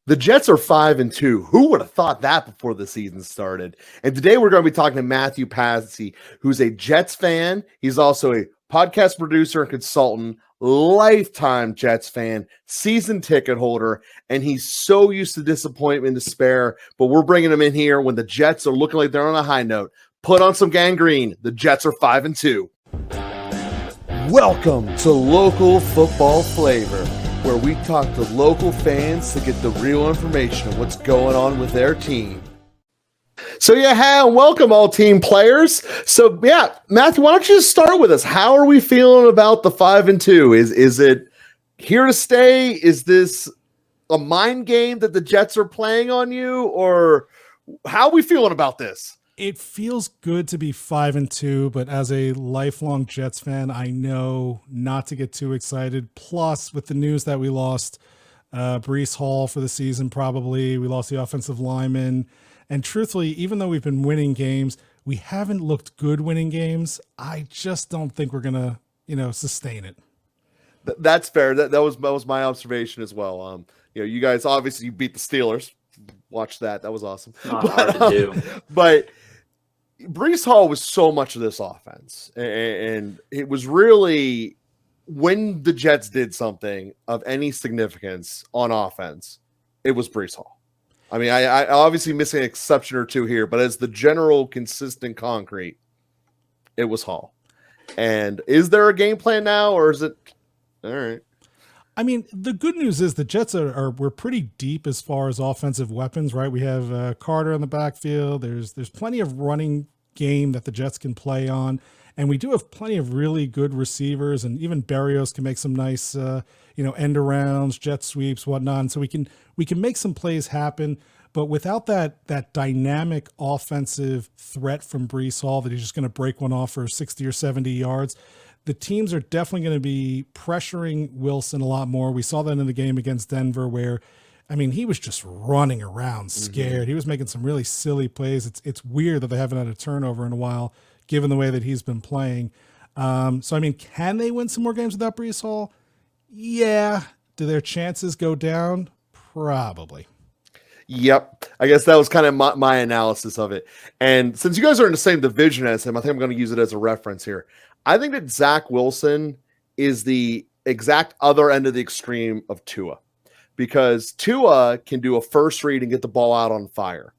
The Jets are 5-2. Who would have thought that before the season started? And today we're going to be talking to Matthew Passy, who's a Jets fan. He's also a podcast producer and consultant, lifetime Jets fan, season ticket holder, and he's so used to disappointment and despair. But we're bringing him in here when the Jets are looking like they're on a high note. Put on some gangrene. The Jets are 5-2. Welcome to Local Football Flavor, where we talk to local fans to get the real information of what's going on with their team. So welcome all team players. So Matthew, why don't you just start with us? How are we feeling about the 5-2? Is it here to stay? Is this a mind game that the Jets are playing on you, or how are we feeling about this? It feels good to be 5-2, but as a lifelong Jets fan, I know not to get too excited. Plus, with the news that we lost Breece Hall for the season, probably we lost the offensive lineman, and truthfully, even though we've been winning games, we haven't looked good winning games. I just don't think we're gonna, sustain it. That's fair. That was my observation as well. You guys obviously you beat the Steelers. Watch that. That was awesome. Not hard to do. But Breece Hall was so much of this offense, and it was really when the Jets did something of any significance on offense, it was Breece Hall. I mean, I obviously missing an exception or two here, but as the general consistent concrete, it was Hall. And is there a game plan now, or is it all right? I mean, the good news is the Jets we're pretty deep as far as offensive weapons, right? We have Carter in the backfield. There's plenty of running game that the Jets can play on, and we do have plenty of really good receivers, and even Berrios can make some nice, end arounds, jet sweeps, whatnot. And so we can make some plays happen, but without that dynamic offensive threat from Breece Hall that he's just going to break one off for 60 or 70 yards. The teams are definitely going to be pressuring Wilson a lot more. We saw that in the game against Denver where, he was just running around scared. Mm-hmm. He was making some really silly plays. It's weird that they haven't had a turnover in a while, given the way that he's been playing. Can they win some more games without Breece Hall? Yeah. Do their chances go down? Probably. Yep. I guess that was kind of my analysis of it. And since you guys are in the same division as him, I think I'm going to use it as a reference here. I think that Zach Wilson is the exact other end of the extreme of Tua, because Tua can do a first read and get the ball out on fire.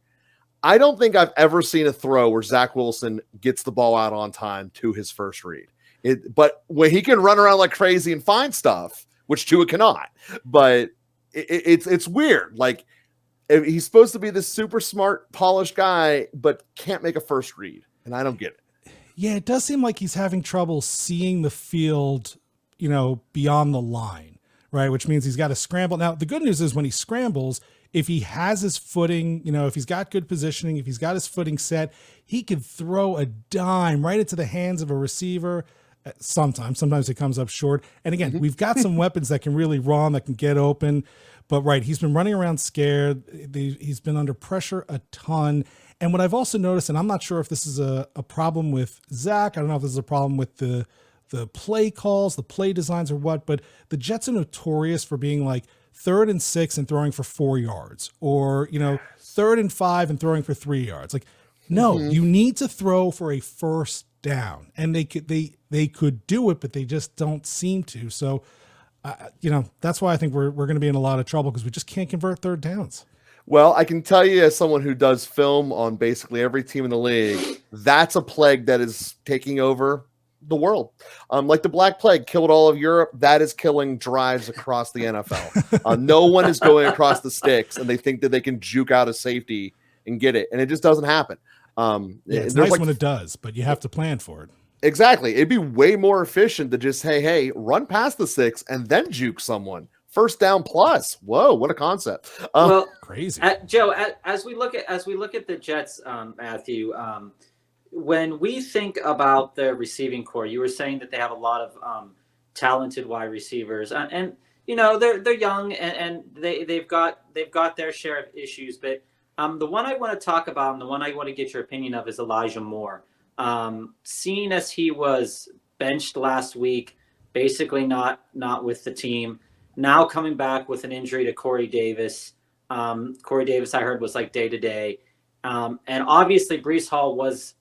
I don't think I've ever seen a throw where Zach Wilson gets the ball out on time to his first read. But when he can run around like crazy and find stuff, which Tua cannot, but it's weird. Like, he's supposed to be this super smart, polished guy, but can't make a first read, and I don't get it. Yeah, it does seem like he's having trouble seeing the field, beyond the line, right? Which means he's got to scramble. Now, the good news is when he scrambles, if he has his footing, if he's got good positioning, if he's got his footing set, he could throw a dime right into the hands of a receiver. Sometimes it comes up short. And again, we've got some weapons that can really run, that can get open. But right, he's been running around scared. He's been under pressure a ton. And what I've also noticed, and I'm not sure if this is a problem with Zach, I don't know if this is a problem with the play calls, the play designs or what, but the Jets are notorious for being like 3rd and 6 and throwing for 4 yards, or, 3rd and 5 and throwing for 3 yards. Like, no, you need to throw for a first down. And they could do it, but they just don't seem to. So, that's why I think we're going to be in a lot of trouble, because we just can't convert third downs. Well, I can tell you as someone who does film on basically every team in the league, that's a plague that is taking over the world. Like the Black Plague killed all of Europe, that is killing drives across the NFL. No one is going across the sticks, and they think that they can juke out a safety and get it, and it just doesn't happen. It's nice when it does, but you have to plan for it. Exactly. It'd be way more efficient to just, hey, run past the 6 and then juke someone. First down plus. Whoa, what a concept! Crazy, Joe. As we look at the Jets, Matthew, when we think about the receiving core, you were saying that they have a lot of talented wide receivers, and they're young and they've got their share of issues. But the one I want to talk about and the one I want to get your opinion of is Elijah Moore. Seeing as he was benched last week, basically not with the team. Now coming back with an injury to Corey Davis, Corey Davis, I heard, was like day to day. And obviously, Breece Hall was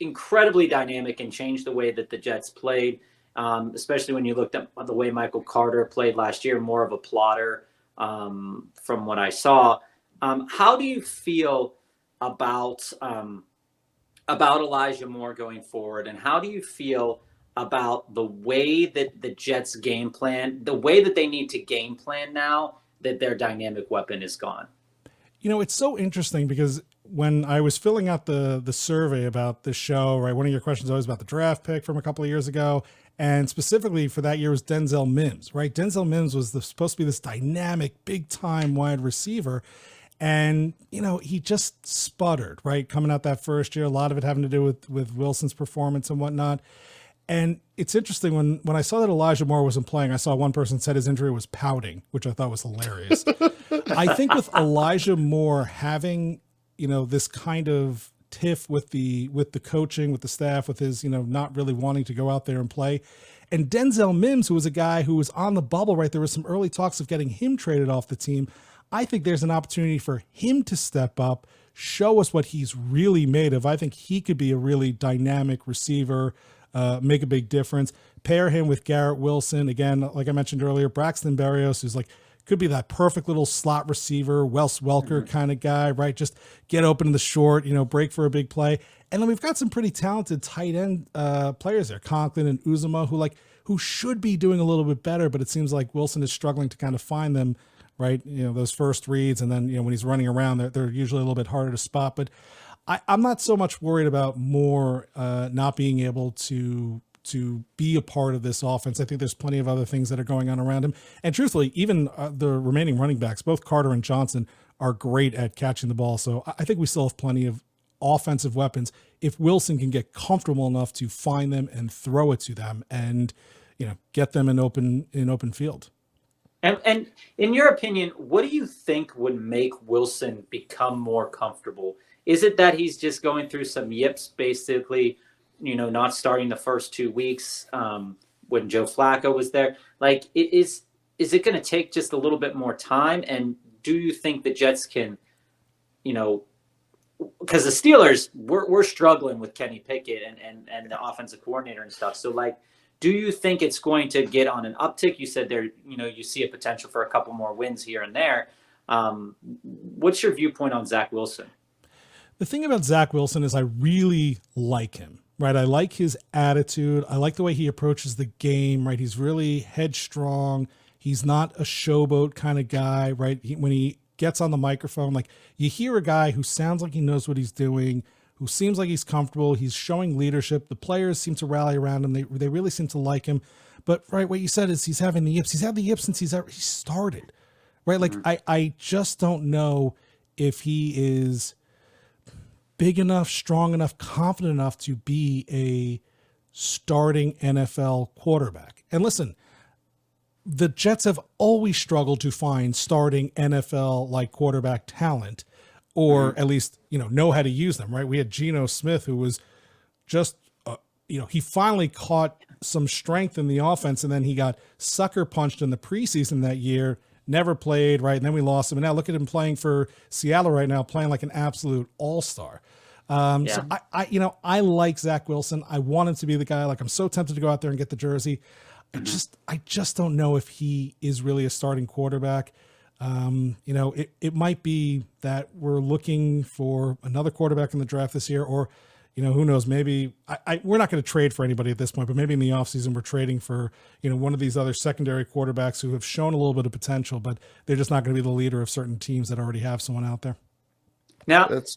incredibly dynamic and changed the way that the Jets played, especially when you looked at the way Michael Carter played last year, more of a plotter from what I saw. How do you feel about Elijah Moore going forward, and how do you feel about the way that the Jets game plan, the way that they need to game plan now that their dynamic weapon is gone? It's so interesting because when I was filling out the survey about this show, right, one of your questions always about the draft pick from a couple of years ago, and specifically for that year was Denzel Mims, right? Denzel Mims was supposed to be this dynamic, big-time wide receiver, and, he just sputtered, right, coming out that first year, a lot of it having to do with Wilson's performance and whatnot. And it's interesting when I saw that Elijah Moore wasn't playing, I saw one person said his injury was pouting, which I thought was hilarious. I think with Elijah Moore having, this kind of tiff with the coaching, with the staff, with his, not really wanting to go out there and play. And Denzel Mims, who was a guy who was on the bubble, right? There was some early talks of getting him traded off the team. I think there's an opportunity for him to step up, show us what he's really made of. I think he could be a really dynamic receiver, make a big difference. Pair him with Garrett Wilson. Again, like I mentioned earlier, Braxton Berrios, who's could be that perfect little slot receiver, Wes Welker kind of guy, right? Just get open in the short, break for a big play. And then we've got some pretty talented tight end players there, Conklin and Uzuma, who should be doing a little bit better, but it seems like Wilson is struggling to kind of find them, right? Those first reads. And then, when he's running around, they're usually a little bit harder to spot. But I'm not so much worried about Moore not being able to be a part of this offense. I think there's plenty of other things that are going on around him. And truthfully, even the remaining running backs, both Carter and Johnson, are great at catching the ball. So I think we still have plenty of offensive weapons if Wilson can get comfortable enough to find them and throw it to them and, get them in open field. And in your opinion, what do you think would make Wilson become more comfortable? Is it that he's just going through some yips, basically, not starting the first 2 weeks when Joe Flacco was there? Is it going to take just a little bit more time? And do you think the Jets can, because the Steelers, we're struggling with Kenny Pickett and the offensive coordinator and stuff. So, do you think it's going to get on an uptick? You said there, you see a potential for a couple more wins here and there. What's your viewpoint on Zach Wilson? The thing about Zach Wilson is I really like him, right? I like his attitude. I like the way he approaches the game, right? He's really headstrong. He's not a showboat kind of guy, right? When he gets on the microphone, you hear a guy who sounds like he knows what he's doing, who seems like he's comfortable. He's showing leadership. The players seem to rally around him. They really seem to like him. But right, what you said is he's having the yips. He's had the yips since he started, right? I just don't know if he is big enough, strong enough, confident enough to be a starting NFL quarterback. And listen, the Jets have always struggled to find starting NFL quarterback talent, or at least, know how to use them, right? We had Geno Smith, who was just, he finally caught some strength in the offense, and then he got sucker punched in the preseason that year, never played, right? And then we lost him. And now look at him playing for Seattle right now, playing like an absolute all-star. So I like Zach Wilson. I want him to be the guy. I'm so tempted to go out there and get the jersey. I just don't know if he is really a starting quarterback. It might be that we're looking for another quarterback in the draft this year, or, who knows, maybe we're not going to trade for anybody at this point, but maybe in the offseason we're trading for, one of these other secondary quarterbacks who have shown a little bit of potential, but they're just not going to be the leader of certain teams that already have someone out there. Now, it's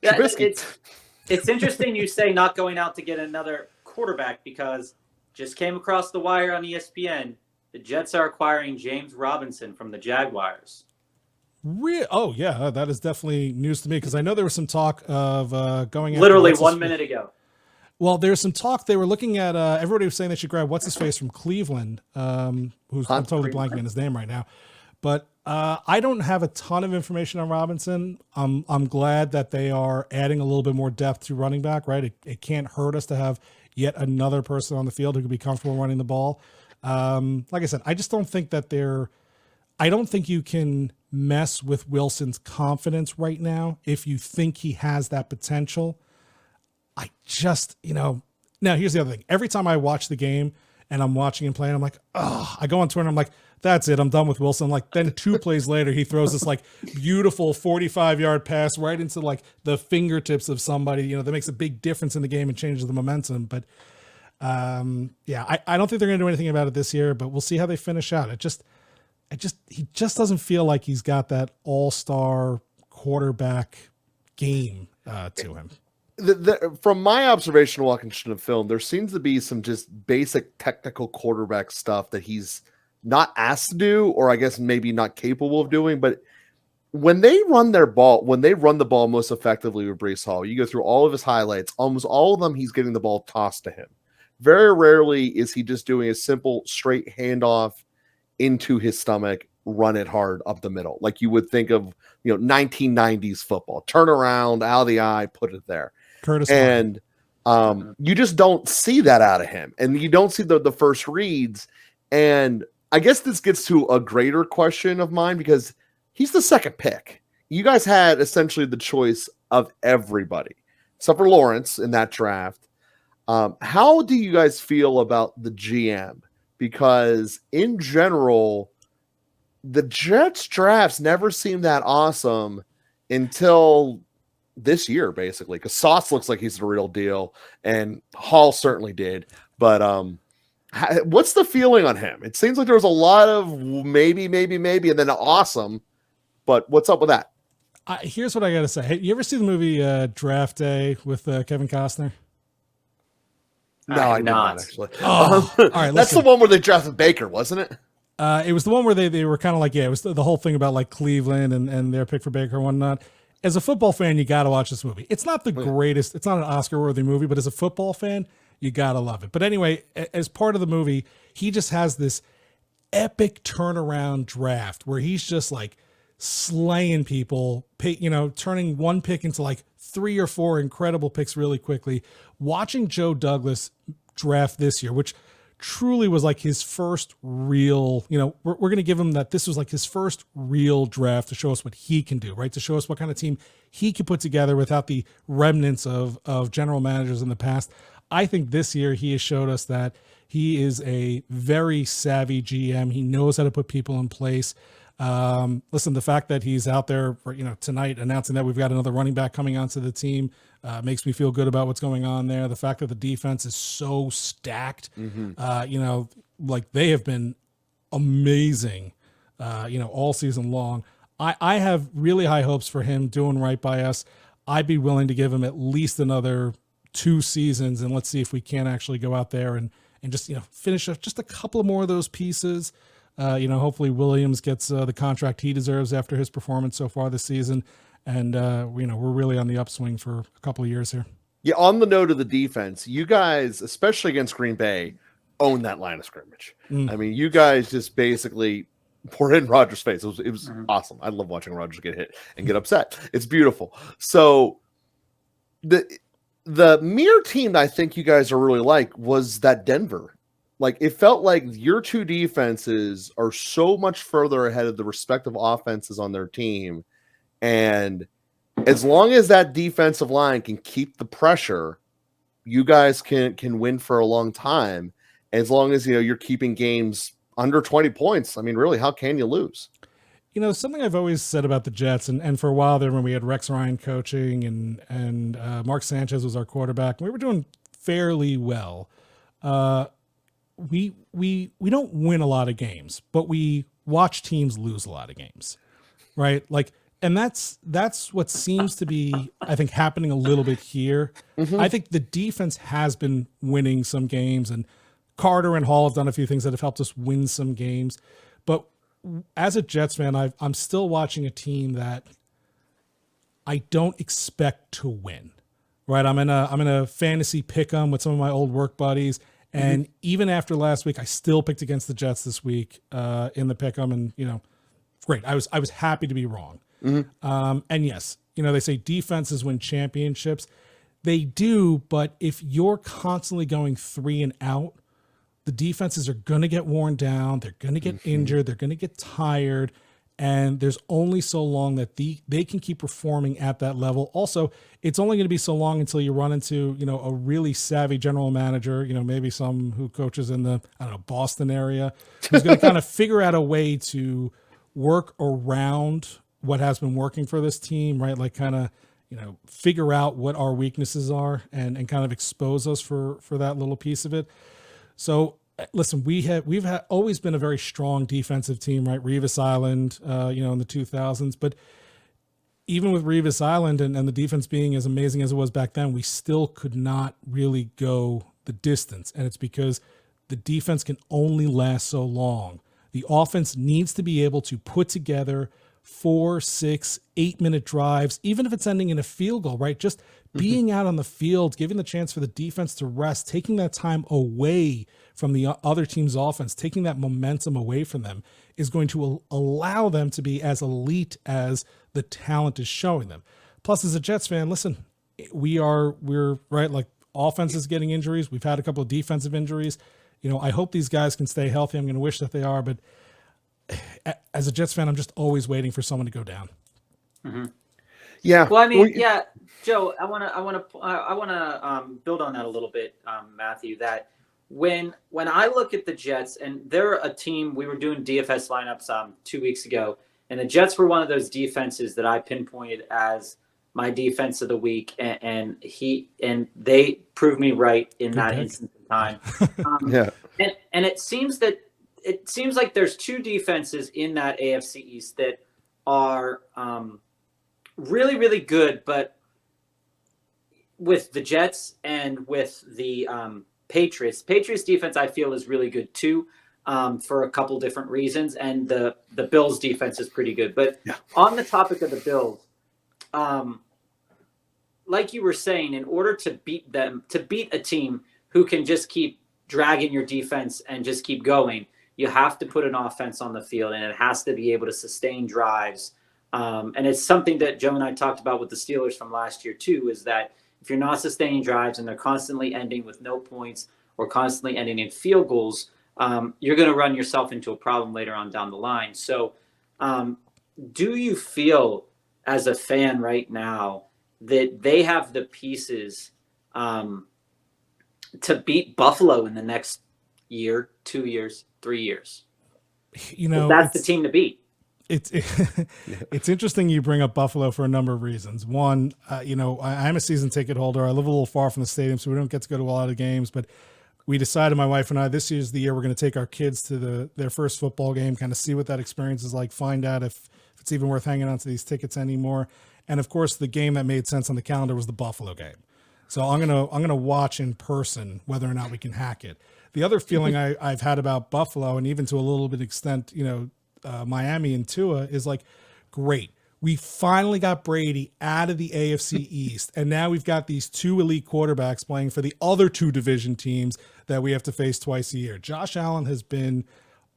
interesting you say not going out to get another quarterback, because just came across the wire on ESPN. The Jets are acquiring James Robinson from the Jaguars. Oh, yeah, that is definitely news to me, because I know there was some talk of going literally 1 minute ago. Well, there's some talk. They were looking at everybody was saying they should grab what's his face from Cleveland, who's I'm totally blanking on his name right now. But I don't have a ton of information on Robinson. I'm glad that they are adding a little bit more depth to running back, right? It can't hurt us to have yet another person on the field who can be comfortable running the ball. Like I said, I just don't think that I don't think you can mess with Wilson's confidence right now. If you think he has that potential, I just, now here's the other thing. Every time I watch the game and I'm watching him play, I'm like, oh, I go on Twitter and I'm like, that's it. I'm done with Wilson. Like, then 2 plays later, he throws this like beautiful 45-yard pass right into like the fingertips of somebody, that makes a big difference in the game and changes the momentum. But I don't think they're going to do anything about it this year, but we'll see how they finish out. He just doesn't feel like he's got that all-star quarterback game to him. From my observation watching the film, there seems to be some just basic technical quarterback stuff that he's not asked to do, or I guess maybe not capable of doing. But when they run the ball most effectively with Breece Hall, you go through all of his highlights, almost all of them, he's getting the ball tossed to him. Very rarely is he just doing a simple straight handoff into his stomach, run it hard up the middle, like you would think of, 1990s football. Turn around, out of the eye, put it there. Curtis and you just don't see that out of him, and you don't see the first reads. And I guess this gets to a greater question of mine, because he's the second pick. You guys had essentially the choice of everybody except for Lawrence in that draft. How do you guys feel about the GM? Because in general, the Jets drafts never seem that awesome until this year, basically, because Sauce looks like he's the real deal, and Hall certainly did. But what's the feeling on him? It seems like there was a lot of maybe, and then awesome. But what's up with that? Here's what I got to say. Hey, you ever see the movie Draft Day with Kevin Costner? No, I did not actually. Oh, all right, that's the one where they drafted Baker, wasn't it? It was the one where they were kind of like, it was the whole thing about like Cleveland and their pick for Baker and whatnot. As a football fan, you got to watch this movie. It's not the greatest. It's not an Oscar-worthy movie, but as a football fan, you got to love it. But anyway, as part of the movie, he just has this epic turnaround draft where he's just like slaying people, turning one pick into like 3 or 4 incredible picks really quickly. Watching Joe Douglas draft this year, which truly was like his first real, we're going to give him that this was like his first real draft to show us what he can do, right? To show us what kind of team he could put together without the remnants of general managers in the past. I think this year he has showed us that he is a very savvy GM. He knows how to put people in place. Listen, the fact that he's out there for, tonight announcing that we've got another running back coming onto the team makes me feel good about what's going on there. The fact that the defense is so stacked, like they have been amazing, all season long. I have really high hopes for him doing right by us. I'd be willing to give him at least another 2 seasons, and let's see if we can actually go out there and just, finish up just a couple more of those pieces. Hopefully Williams gets the contract he deserves after his performance so far this season. And, we're really on the upswing for a couple of years here. Yeah, on the note of the defense, you guys, especially against Green Bay, own that line of scrimmage. I mean, you guys just basically poured in Rodgers' face. It was awesome. I love watching Rodgers get hit and get upset. It's beautiful. So the mere team that I think you guys are really like was that Denver. Like, it felt like your 2 defenses are so much further ahead of the respective offenses on their team. And as long as that defensive line can keep the pressure, you guys can win for a long time. As long as, you're keeping games under 20 points. I mean, really, how can you lose? Something I've always said about the Jets, and for a while there when we had Rex Ryan coaching and Mark Sanchez was our quarterback, we were doing fairly well. We don't win a lot of games, but we watch teams lose a lot of games, right? Like, and that's what seems to be, I think, happening a little bit here. I think the defense has been winning some games, and Carter and Hall have done a few things that have helped us win some games. But as a Jets fan, I'm still watching a team that I don't expect to win, right? I'm in a fantasy pick'em with some of my old work buddies. And even after last week, I still picked against the Jets this week in the pick'em, and great. I was happy to be wrong. And yes, they say defenses win championships. They do, but if you're constantly going 3 and out, the defenses are going to get worn down. They're going to get injured. They're going to get tired, And there's only so long that they can keep performing at that level. Also, it's only going to be so long until you run into, a really savvy general manager, maybe some who coaches in the, I don't know, Boston area, who's going to kind of figure out a way to work around what has been working for this team, right? Like kind of, figure out what our weaknesses are and kind of expose us for that little piece of it. So, listen, we've always been a very strong defensive team, right? Revis Island, in the 2000s, but even with Revis Island and the defense being as amazing as it was back then, we still could not really go the distance. And it's because the defense can only last so long. The offense needs to be able to put together 4, 6, 8-minute drives, even if it's ending in a field goal, right? Just being out on the field, giving the chance for the defense to rest, taking that time away from the other team's offense, taking that momentum away from them is going to allow them to be as elite as the talent is showing them. Plus, as a Jets fan, listen, we're right. Like, offense is getting injuries. We've had a couple of defensive injuries. I hope these guys can stay healthy. I'm going to wish that they are, but as a Jets fan, I'm just always waiting for someone to go down. Mm-hmm. Yeah. Well, I mean, yeah, Joe, I want to build on that a little bit, Matthew, that when I look at the Jets, and they're a team, we were doing DFS lineups 2 weeks ago, and the Jets were one of those defenses that I pinpointed as my defense of the week, and they proved me right in Good that pick. instant of time. Yeah. And it seems like there's two defenses in that AFC East that are really, really good, but with the Jets and with the Patriots defense, I feel, is really good too, for a couple different reasons, and the Bills defense is pretty good. But on the topic of the Bills, like you were saying, in order to beat a team who can just keep dragging your defense and just keep going, you have to put an offense on the field, and it has to be able to sustain drives. And it's something that Joe and I talked about with the Steelers from last year too, is that if you're not sustaining drives and they're constantly ending with no points or constantly ending in field goals, you're going to run yourself into a problem later on down the line. So do you feel as a fan right now that they have the pieces to beat Buffalo in the next year, 2 years, 3 years? That's the team to beat. It's interesting you bring up Buffalo for a number of reasons. One, I'm a season ticket holder. I live a little far from the stadium, so we don't get to go to a lot of games, but we decided, my wife and I, this year's the year we're going to take our kids to their first football game, kind of see what that experience is like, find out if it's even worth hanging on to these tickets anymore. And of course, the game that made sense on the calendar was the Buffalo game. So I'm gonna watch in person whether or not we can hack it. The other feeling I've had about Buffalo, and even to a little bit extent, Miami and Tua, is like, great, we finally got Brady out of the AFC East, and now we've got these two elite quarterbacks playing for the other two division teams that we have to face twice a year. Josh Allen has been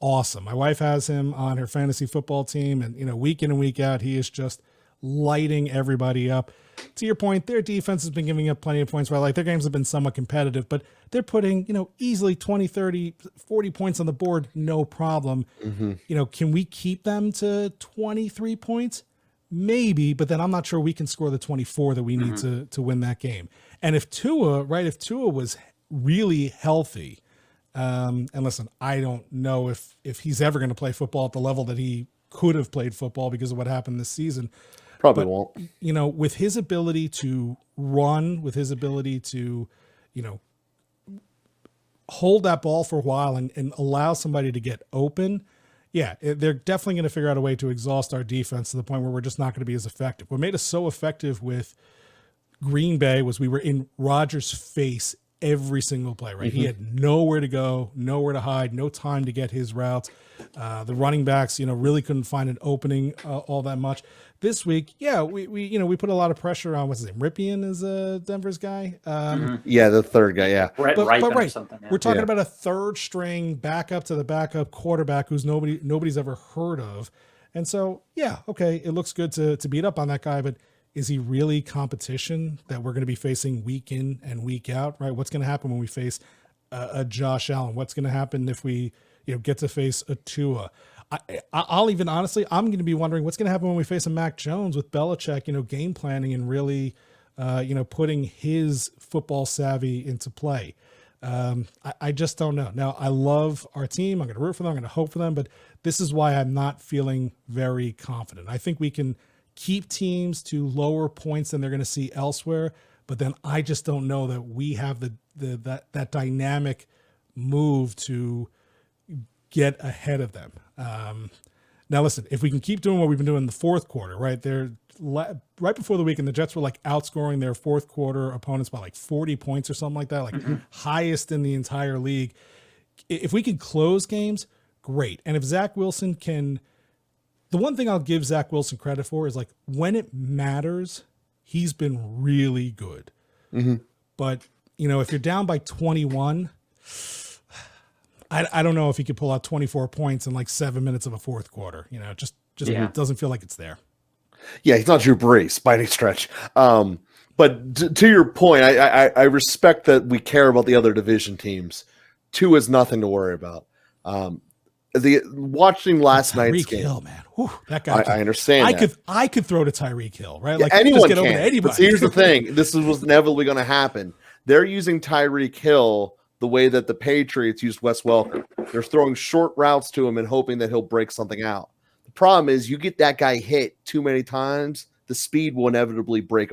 awesome. My wife has him on her fantasy football team, and week in and week out, he is just lighting everybody up. To your point, their defense has been giving up plenty of points. Well, like, their games have been somewhat competitive, but they're putting, easily 20, 30, 40 points on the board, no problem. Mm-hmm. Can we keep them to 23 points? Maybe, but then I'm not sure we can score the 24 that we need to win that game. And if Tua was really healthy, and listen, I don't know if he's ever going to play football at the level that he could have played football because of what happened this season. Probably won't. With his ability to run, with his ability to, hold that ball for a while and allow somebody to get open, they're definitely going to figure out a way to exhaust our defense to the point where we're just not going to be as effective. What made us so effective with Green Bay was we were in Rodgers' face every single play, right? Mm-hmm. He had nowhere to go, nowhere to hide, no time to get his routes. The running backs, really couldn't find an opening all that much. This week, we put a lot of pressure on, what's his name? Ripien is Denver's guy. The third guy, yeah. Right. Or something, yeah. We're talking about a third string backup to the backup quarterback who's nobody's ever heard of. And so, it looks good to beat up on that guy, but is he really competition that we're going to be facing week in and week out, right? What's going to happen when we face a Josh Allen? What's going to happen if we, get to face a Tua. I'll even honestly, I'm going to be wondering what's going to happen when we face a Mac Jones with Belichick, game planning and really, putting his football savvy into play. I just don't know. Now, I love our team. I'm going to root for them. I'm going to hope for them, but this is why I'm not feeling very confident. I think we can keep teams to lower points than they're going to see elsewhere, but then I just don't know that we have that dynamic move to get ahead of them. Now, listen, if we can keep doing what we've been doing in the fourth quarter, right there, right before the weekend, the Jets were like outscoring their fourth quarter opponents by like 40 points or something like that, like highest in the entire league. If we can close games, great. And if Zach Wilson can, the one thing I'll give Zach Wilson credit for is like when it matters, he's been really good. But, if you're down by 21, I don't know if he could pull out 24 points in like 7 minutes of a fourth quarter. Just doesn't feel like it's there. Yeah, he's not Drew Brees by any stretch. But to your point, I respect that we care about the other division teams. Tua is nothing to worry about. Watching last night's game, Hill, man, whew, that guy. I understand. I could throw to Tyreek Hill, right? Yeah, Like anyone just get can. over to anybody. But here's the thing: this was inevitably going to happen. They're using Tyreek Hill the way that the Patriots used Wes Welker. They're throwing short routes to him and hoping that he'll break something out. The problem is you get that guy hit too many times, the speed will inevitably break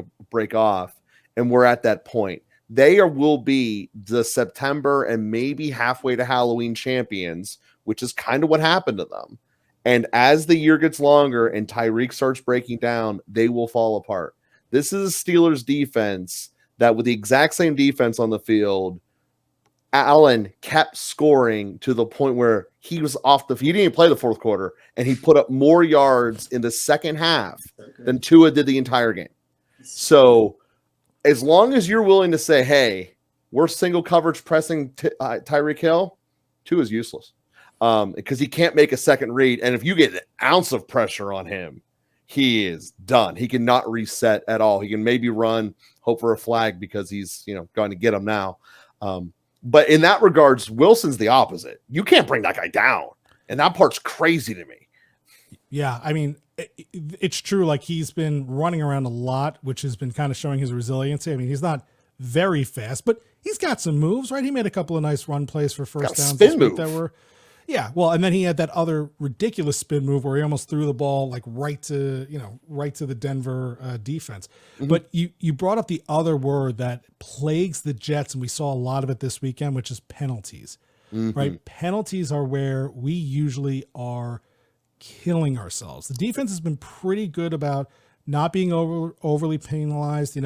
off, and we're at that point. They will be the September and maybe halfway to Halloween champions, which is kind of what happened to them. And as the year gets longer and Tyreek starts breaking down, they will fall apart. This is a Steelers defense that with the exact same defense on the field, Allen kept scoring to the point where he was he didn't even play the fourth quarter, and he put up more yards in the second half than Tua did the entire game. So as long as you're willing to say, hey, we're single coverage pressing Tyreek Hill, Tua is useless because he can't make a second read. And if you get an ounce of pressure on him, he is done. He cannot reset at all. He can maybe run, hope for a flag because he's going to get him now. But in that regards, Wilson's the opposite. You can't bring that guy down. And that part's crazy to me. Yeah, I mean, it's true. Like he's been running around a lot, which has been kind of showing his resiliency. I mean, he's not very fast, but he's got some moves, right? He made a couple of nice run plays for first downs this week that were, yeah. Well, and then he had that other ridiculous spin move where he almost threw the ball like right to the Denver defense. But you brought up the other word that plagues the Jets, and we saw a lot of it this weekend, which is penalties. Right? Penalties are where we usually are killing ourselves. The defense has been pretty good about not being overly penalized.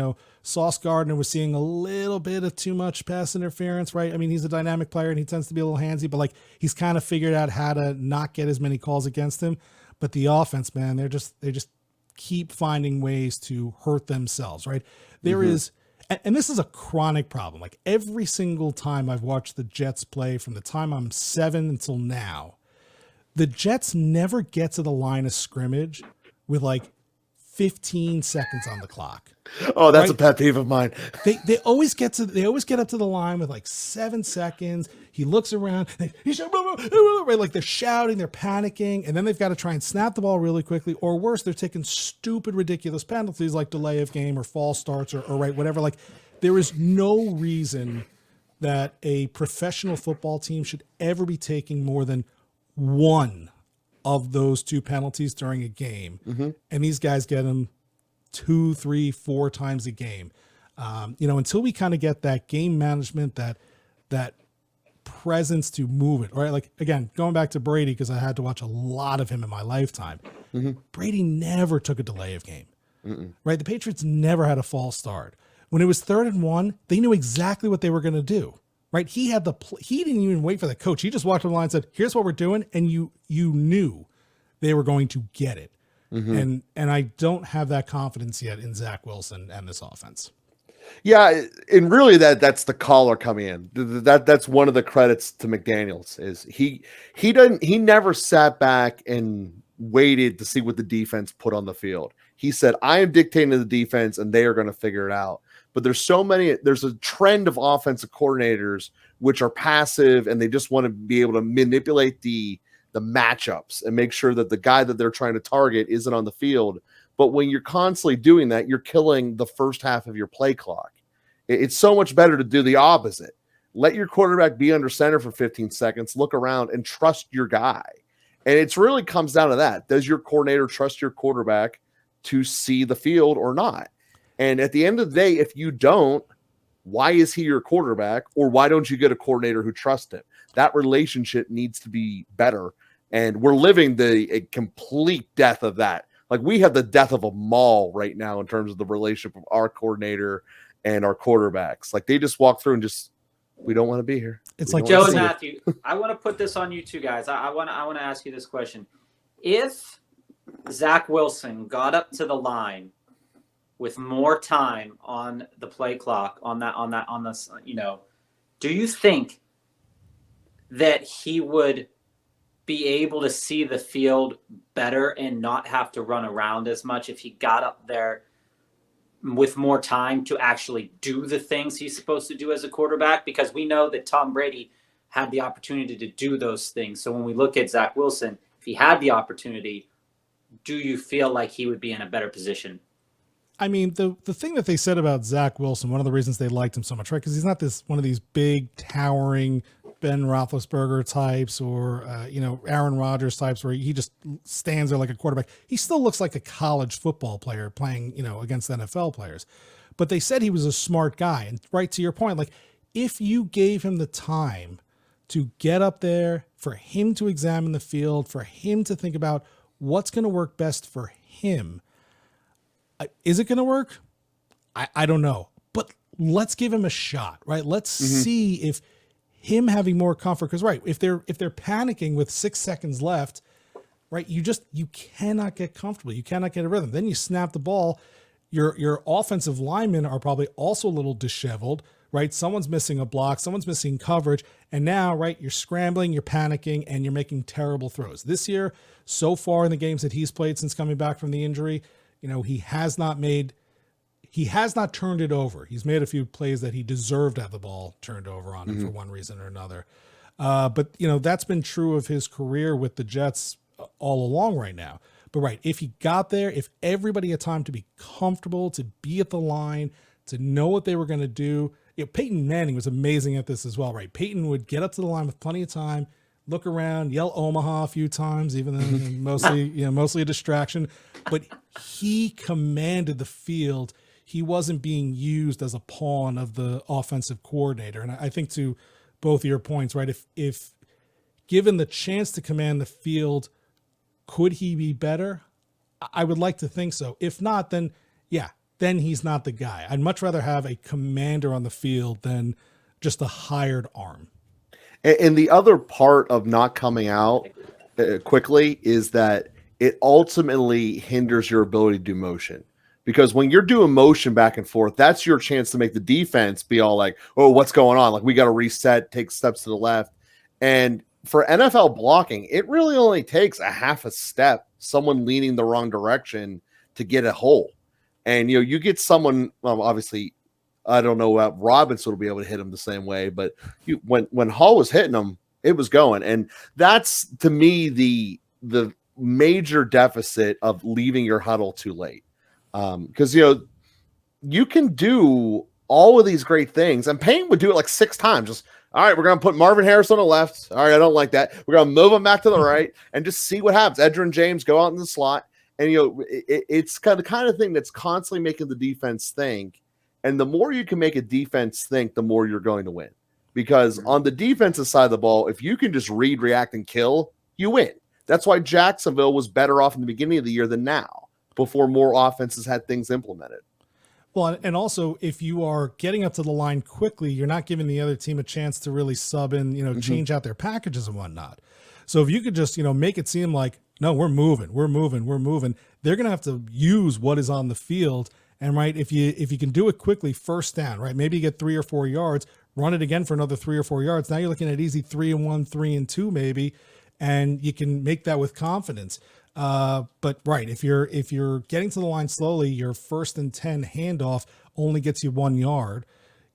Sauce Gardner was seeing a little bit of too much pass interference, right? I mean, he's a dynamic player and he tends to be a little handsy, but like he's kind of figured out how to not get as many calls against him. But the offense, man, they just keep finding ways to hurt themselves, right? There is, and this is a chronic problem. Like every single time I've watched the Jets play from the time I'm 7 until now, the Jets never get to the line of scrimmage with like 15 seconds on the clock. Oh, that's right? A pet peeve of mine. They always get up to the line with like 7 seconds. He looks around, he's right, like they're shouting, they're panicking, and then they've got to try and snap the ball really quickly, or worse, they're taking stupid, ridiculous penalties like delay of game or false starts or right, whatever. Like there is no reason that a professional football team should ever be taking more than one of those 2 penalties during a game. And these guys get them 2, 3, 4 times a game. Until we kind of get that game management, that presence to move it, right? Like again, going back to Brady, because I had to watch a lot of him in my lifetime. Brady never took a delay of game, right? The Patriots never had a false start. When it was 3rd and 1, they knew exactly what they were going to do. Right, he didn't even wait for the coach. He just walked on the line and said, "Here's what we're doing," and you knew they were going to get it. And I don't have that confidence yet in Zach Wilson and this offense. Yeah, and really that's the caller coming in. That's one of the credits to McDaniels is he never sat back and waited to see what the defense put on the field. He said, I am dictating to the defense and they are going to figure it out. But there's a trend of offensive coordinators which are passive and they just want to be able to manipulate the matchups and make sure that the guy that they're trying to target isn't on the field. But when you're constantly doing that, you're killing the first half of your play clock. It's so much better to do the opposite. Let your quarterback be under center for 15 seconds, look around and trust your guy. And it really comes down to that. Does your coordinator trust your quarterback to see the field or not? And at the end of the day, if you don't, why is he your quarterback? Or why don't you get a coordinator who trusts him? That relationship needs to be better. And we're living a complete death of that. Like we have the death of a mall right now in terms of the relationship of our coordinator and our quarterbacks. Like they just walk through and just, we don't want to be here. It's We like don't Joe wanna and see it. Matthew, I want to put this on you two guys. I want to ask you this question. If Zach Wilson got up to the line with more time on the play clock on this, do you think that he would be able to see the field better and not have to run around as much if he got up there with more time to actually do the things he's supposed to do as a quarterback? Because we know that Tom Brady had the opportunity to do those things. So when we look at Zach Wilson, if he had the opportunity, do you feel like he would be in a better position? I mean, the thing that they said about Zach Wilson, one of the reasons they liked him so much, right? Because he's not one of these big, towering Ben Roethlisberger types or, Aaron Rodgers types where he just stands there like a quarterback. He still looks like a college football player playing, against NFL players. But they said he was a smart guy. And right to your point, like if you gave him the time to get up there, for him to examine the field, for him to think about what's going to work best for him, is it going to work? I don't know, but let's give him a shot, right? Let's see if him having more comfort, because right, if they're panicking with 6 seconds left, right, you cannot get comfortable. You cannot get a rhythm. Then you snap the ball. Your offensive linemen are probably also a little disheveled, right? Someone's missing a block, someone's missing coverage, and now, right, you're scrambling, you're panicking, and you're making terrible throws. This year, so far in the games that he's played since coming back from the injury, he has not turned it over. He's made a few plays that he deserved to have the ball turned over on him for one reason or another. But that's been true of his career with the Jets all along right now. But right, if he got there, if everybody had time to be comfortable, to be at the line, to know what they were going to do. Peyton Manning was amazing at this as well, right? Peyton would get up to the line with plenty of time, look around, yell Omaha a few times, even though mostly a distraction. But he commanded the field. He wasn't being used as a pawn of the offensive coordinator. And I think to both of your points, right, if given the chance to command the field, could he be better? I would like to think so. If not, then he's not the guy. I'd much rather have a commander on the field than just a hired arm. And the other part of not coming out quickly is that it ultimately hinders your ability to do motion. Because when you're doing motion back and forth, that's your chance to make the defense be all like, oh, what's going on? Like, we got to reset, take steps to the left. And for NFL blocking, it really only takes a half a step, someone leaning the wrong direction to get a hole. And, you get someone, obviously, I don't know about Robinson will be able to hit him the same way, but when Hall was hitting him, it was going. And that's, to me, the major deficit of leaving your huddle too late. Because, you can do all of these great things. And Payne would do it like 6 times. Just, all right, we're going to put Marvin Harris on the left. All right, I don't like that. We're going to move him back to the right and just see what happens. Edgerrin James go out in the slot. And, it's kind of thing that's constantly making the defense think. And the more you can make a defense think, the more you're going to win. Because on the defensive side of the ball, if you can just read, react, and kill, you win. That's why Jacksonville was better off in the beginning of the year than now, before more offenses had things implemented. Well, and also if you are getting up to the line quickly, you're not giving the other team a chance to really sub in, change out their packages and whatnot. So if you could just, make it seem like, no, we're moving. They're going to have to use what is on the field. And right, if you can do it quickly, first down, right? Maybe you get 3 or 4 yards, run it again for another 3 or 4 yards. Now you're looking at easy 3-1, 3-2 maybe, and you can make that with confidence. But right, if you're getting to the line slowly, your 1st and 10 handoff only gets you 1 yard.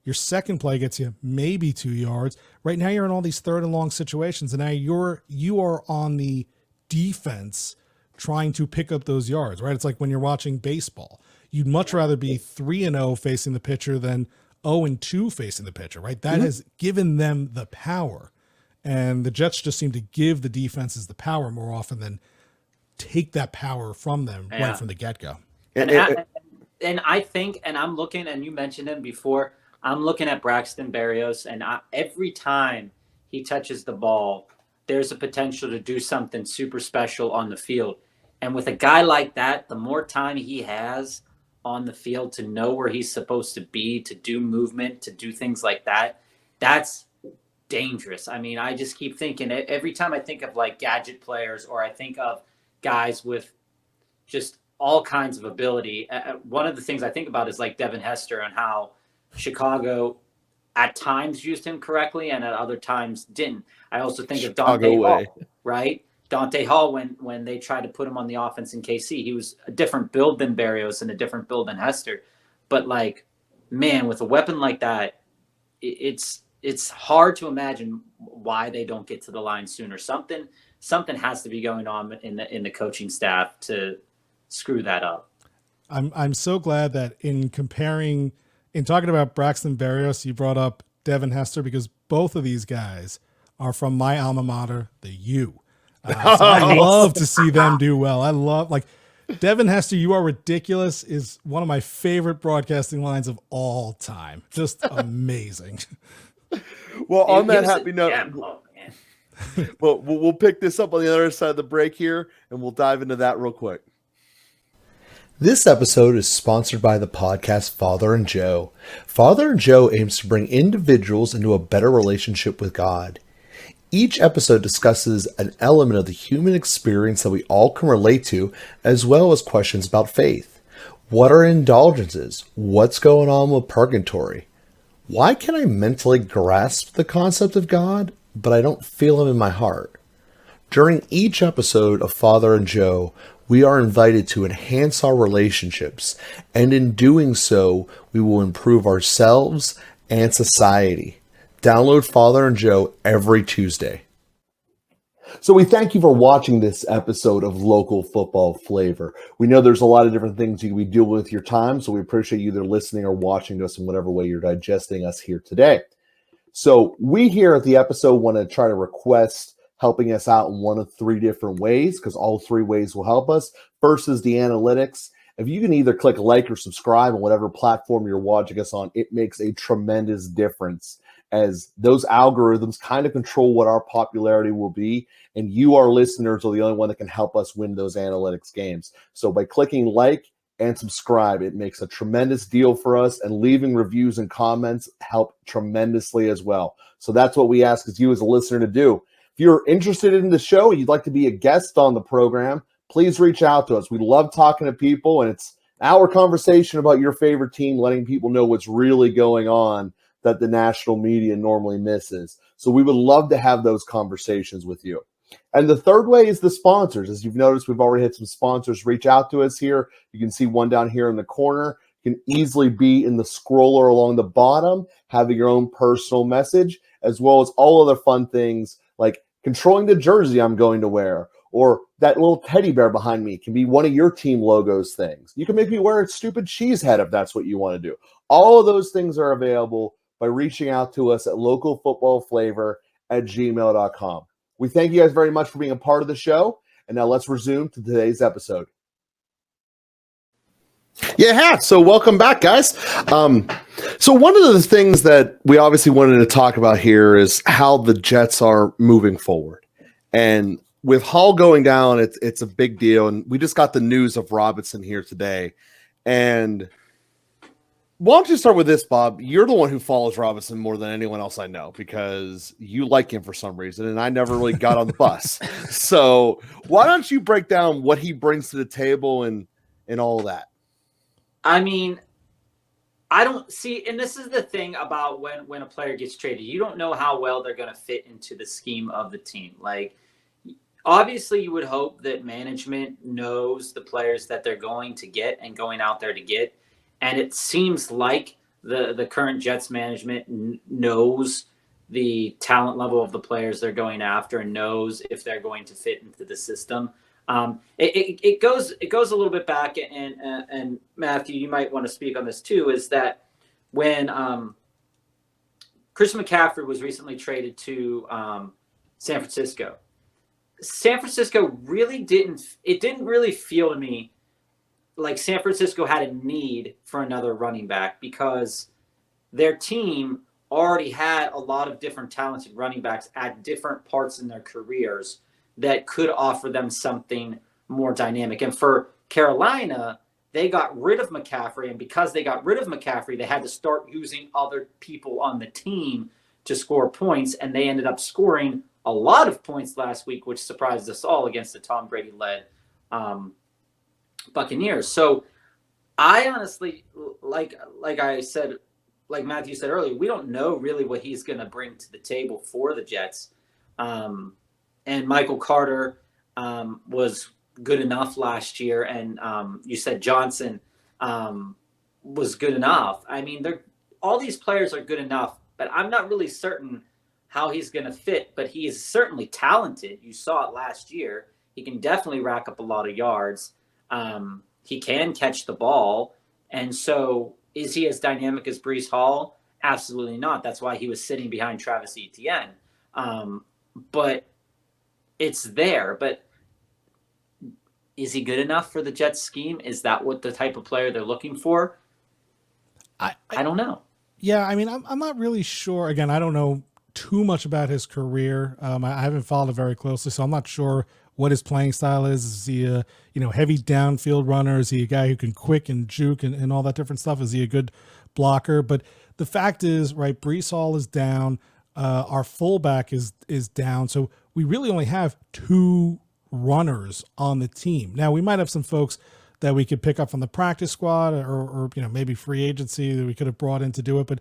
Your second play gets you maybe 2 yards. Right now you're in all these 3rd and long situations, and now you are on the defense trying to pick up those yards, right? It's like when you're watching baseball. You'd much rather be 3-0 facing the pitcher than 0-2 facing the pitcher, right? That has given them the power. And the Jets just seem to give the defenses the power more often than take that power from them right from the get-go. And I think, and I'm looking, and you mentioned him before, I'm looking at Braxton Berrios, and every time he touches the ball, there's a potential to do something super special on the field. And with a guy like that, the more time he has on the field to know where he's supposed to be, to do movement, to do things like that, that's dangerous. I mean, I just keep thinking, every time I think of like gadget players, or I think of guys with just all kinds of ability, one of the things I think about is like Devin Hester and how Chicago at times used him correctly and at other times didn't. I also think of Dante Hall, right? Dante Hall, when they tried to put him on the offense in KC, he was a different build than Berrios and a different build than Hester. But like, man, with a weapon like that, it's hard to imagine why they don't get to the line sooner. Something has to be going on in the coaching staff to screw that up. I'm so glad that in talking about Braxton Berrios, you brought up Devin Hester, because both of these guys are from my alma mater, the U. So I love to see them do well. I love, like, Devin Hester, "You are ridiculous" is one of my favorite broadcasting lines of all time. Just amazing. Well, on that happy note, well, we'll pick this up on the other side of the break here, and we'll dive into that real quick. This episode is sponsored by the podcast Father and Joe. Father and Joe aims to bring individuals into a better relationship with God. Each episode discusses an element of the human experience that we all can relate to, as well as questions about faith. What are indulgences? What's going on with purgatory? Why can I mentally grasp the concept of God, but I don't feel him in my heart? During each episode of Father and Joe, we are invited to enhance our relationships, and in doing so, we will improve ourselves and society. Download Father and Joe every Tuesday. So we thank you for watching this episode of Local Football Flavor. We know there's a lot of different things you can be doing with your time, so we appreciate you either listening or watching us in whatever way you're digesting us here today. So we here at the episode want to try to request helping us out in one of 3 different ways, because all 3 ways will help us. First is the analytics. If you can either click like or subscribe on whatever platform you're watching us on, it makes a tremendous difference, as those algorithms kind of control what our popularity will be, and you, our listeners, are the only one that can help us win those analytics games. So by clicking like and subscribe, it makes a tremendous deal for us, and leaving reviews and comments help tremendously as well. So that's what we ask you as a listener to do. If you're interested in the show and you'd like to be a guest on the program, please reach out to us. We love talking to people, and it's our conversation about your favorite team, letting people know what's really going on that the national media normally misses. So we would love to have those conversations with you. And the third way is the sponsors. As you've noticed, we've already had some sponsors reach out to us here. You can see one down here in the corner. You can easily be in the scroller along the bottom, having your own personal message, as well as all other fun things like controlling the jersey I'm going to wear, or that little teddy bear behind me can be one of your team logos things. You can make me wear a stupid cheese head if that's what you want to do. All of those things are available by reaching out to us at localfootballflavor@gmail.com. We thank you guys very much for being a part of the show. And now let's resume to today's episode. Yeah, so welcome back, guys. So one of the things that we obviously wanted to talk about here is how the Jets are moving forward. And with Hall going down, it's a big deal. And we just got the news of Robinson here today. And why don't you start with this, Bob? You're the one who follows Robinson more than anyone else I know, because you like him for some reason, and I never really got on the bus. So why don't you break down what he brings to the table and all that? I mean, I don't see, and this is the thing about when a player gets traded, you don't know how well they're going to fit into the scheme of the team. Like, obviously you would hope that management knows the players that they're going to get and going out there to get. And it seems like the current Jets management knows the talent level of the players they're going after and knows if they're going to fit into the system. It goes a little bit back, and Matthew, you might want to speak on this too. Is that when Chris McCaffrey was recently traded to San Francisco? San Francisco really didn't really feel to me like San Francisco had a need for another running back because their team already had a lot of different talented running backs at different parts in their careers that could offer them something more dynamic. And for Carolina, they got rid of McCaffrey, and because they got rid of McCaffrey, they had to start using other people on the team to score points, and they ended up scoring a lot of points last week, which surprised us all against the Tom Brady-led Buccaneers. So I honestly, like I said, like Matthew said earlier, we don't know really what he's going to bring to the table for the Jets. And Michael Carter was good enough last year, and you said Johnson was good enough. I mean, all these players are good enough, but I'm not really certain how he's going to fit, but he is certainly talented. You saw it last year. He can definitely rack up a lot of yards. He can catch the ball. And so is he as dynamic as Breece Hall? Absolutely not. That's why he was sitting behind Travis Etienne. But it's there. But is he good enough for the Jets scheme? Is that what the type of player they're looking for? I don't know. Yeah, I mean, I'm not really sure. Again, I don't know too much about his career. I haven't followed it very closely, so I'm not sure what his playing style is. Is he a heavy downfield runner? Is he a guy who can quick and juke and all that different stuff? Is he a good blocker? But the fact is, right, Breece Hall is down. Our fullback is down. So we really only have 2 runners on the team. Now, we might have some folks that we could pick up from the practice squad or maybe free agency that we could have brought in to do it. But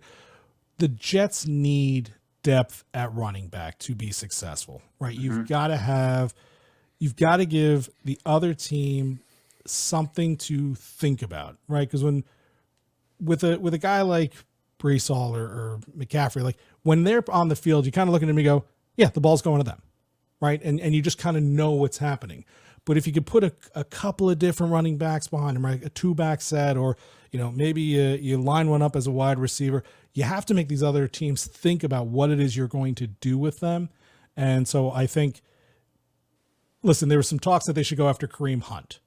the Jets need depth at running back to be successful, right? You've got to give the other team something to think about, right? Because with a guy like Breece Hall or McCaffrey, like when they're on the field, you kind of look at them and go, yeah, the ball's going to them, right? And you just kind of know what's happening. But if you could put a couple of different running backs behind him, right, a 2-back set, or maybe you line one up as a wide receiver, you have to make these other teams think about what it is you're going to do with them. And so I think, listen, there were some talks that they should go after Kareem Hunt.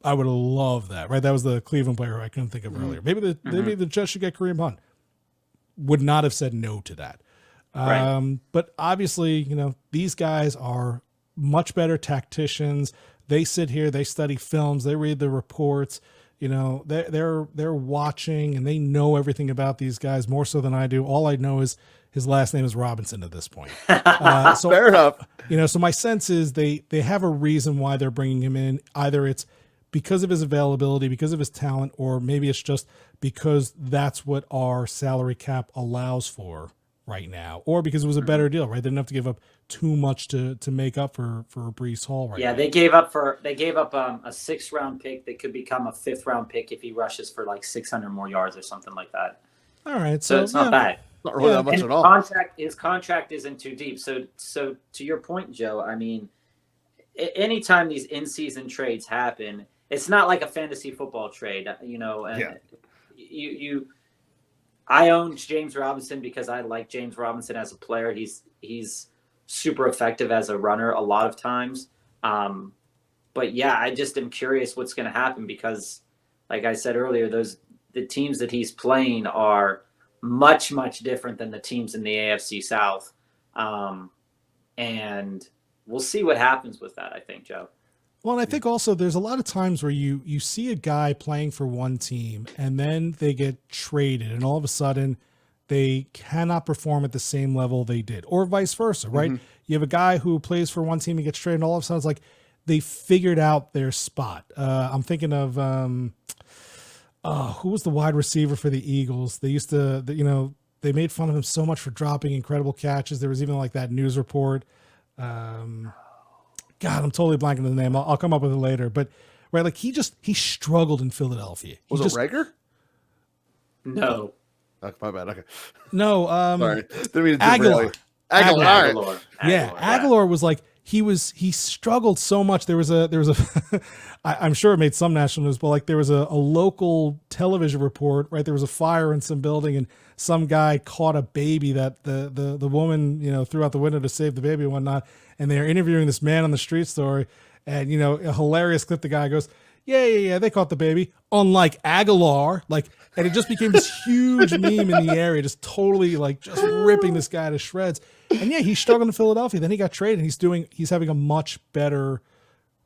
I would love that, right? That was the Cleveland player I couldn't think of earlier. Maybe the Jets should get Kareem Hunt. Would not have said no to that. Right. But obviously, these guys are much better tacticians. They sit here, they study films, they read the reports. They're watching and they know everything about these guys more so than I do. All I know is his last name is Robinson at this point. So fair enough. So my sense is they have a reason why they're bringing him in. Either it's because of his availability, because of his talent, or maybe it's just because that's what our salary cap allows for right now, or because it was a better deal, right? They didn't have to give up too much to make up for Breece Hall right now. Yeah, they gave up a 6th-round pick that could become a 5th-round pick if he rushes for like 600 more yards or something like that. All right, so it's not bad. Not really that much at all. His contract isn't too deep. So to your point, Joe, I mean, anytime these in-season trades happen, it's not like a fantasy football trade, I own James Robinson because I like James Robinson as a player. He's super effective as a runner a lot of times. But yeah, I just am curious what's going to happen because, like I said earlier, the teams that he's playing are much, much different than the teams in the AFC South. And we'll see what happens with that, I think, Joe. Well, and I think also there's a lot of times where you see a guy playing for one team and then they get traded and all of a sudden they cannot perform at the same level they did, or vice versa, right? Mm-hmm. You have a guy who plays for one team, he gets traded, and all of a sudden it's like they figured out their spot. I'm thinking of who was the wide receiver for the Eagles? They used to, they made fun of him so much for dropping incredible catches. There was even like that news report. God, I'm totally blanking on the name. I'll come up with it later. But right, like he struggled in Philadelphia. Was it Rager? No. Oh, my bad. Okay. No. Sorry. Didn't mean to Aguilar. Aguilar. Yeah, Aguilar was like he struggled so much. There was a I'm sure it made some national news, but like there was a local television report, right? There was a fire in some building and some guy caught a baby that the woman, threw out the window to save the baby and whatnot. And they're interviewing this man on the street story, and a hilarious clip. The guy goes, yeah, they caught the baby. Unlike Aguilar, and it just became this huge meme in the area, just totally just ripping this guy to shreds. And yeah, he's struggling in Philadelphia. Then he got traded. He's having a much better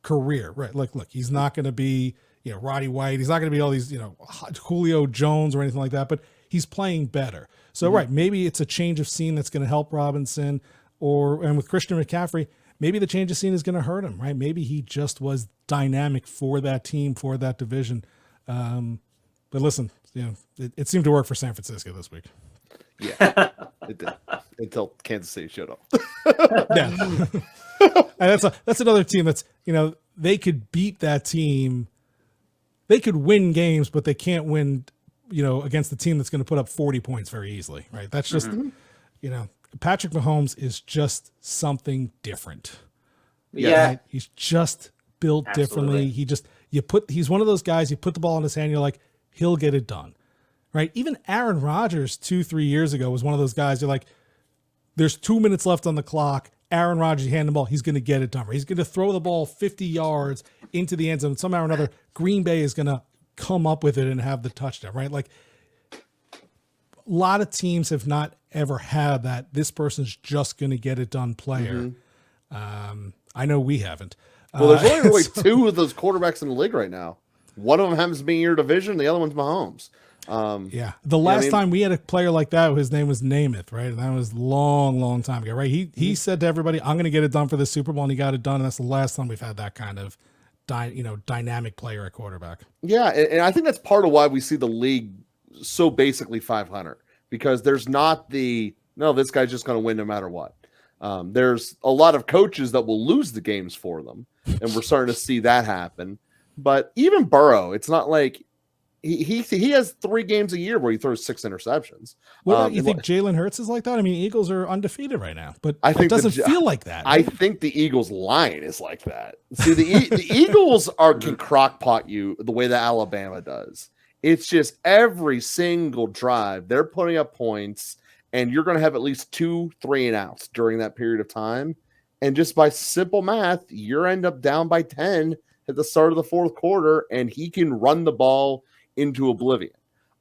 career, right? Look, he's not going to be, Roddy White. He's not going to be all these, Julio Jones or anything like that, but he's playing better. So, right, maybe it's a change of scene that's going to help Robinson, and with Christian McCaffrey, maybe the change of scene is going to hurt him, right? Maybe he just was dynamic for that team, for that division. But listen, it seemed to work for San Francisco this week. Yeah, it did until Kansas City showed up. Yeah, and that's another team that's they could beat that team. They could win games, but they can't win against the team that's going to put up 40 points very easily, right? That's just Patrick Mahomes is just something different. Yeah, right? He's just built differently. He's one of those guys. You put the ball in his hand, you're like, he'll get it done. Right. Even Aaron Rodgers 2-3 years ago was one of those guys. You're like, there's 2 minutes left on the clock. Aaron Rodgers, you hand the ball. He's going to get it done. Right? He's going to throw the ball 50 yards into the end zone. Somehow or another, Green Bay is going to come up with it and have the touchdown. Right. Like a lot of teams have not ever had that. This person's just going to get it done player. Mm-hmm. I know we haven't. Well, there's only really two of those quarterbacks in the league right now. One of them happens to be in your division. The other one's Mahomes. Yeah. The last time we had a player like that, his name was Namath, right? And that was long time ago, right? He said to everybody, I'm going to get it done for the Super Bowl, and he got it done. And that's the last time we've had that kind of dynamic player at quarterback. Yeah. And I think that's part of why we see the league so basically 500, because there's not this guy's just going to win no matter what. There's a lot of coaches that will lose the games for them, and we're starting to see that happen. But even Burrow, it's not like he has 3 games a year where he throws 6 interceptions. Well, you think Jalen Hurts is like that? I mean, Eagles are undefeated right now, but I think it doesn't feel like that. I think the Eagles line is like that. See, the Eagles can crockpot you the way that Alabama does. It's just every single drive they're putting up points, and you're going to have at least 2 3-and-outs during that period of time. And just by simple math, you end up down by 10 at the start of the fourth quarter, and he can run the ball into oblivion.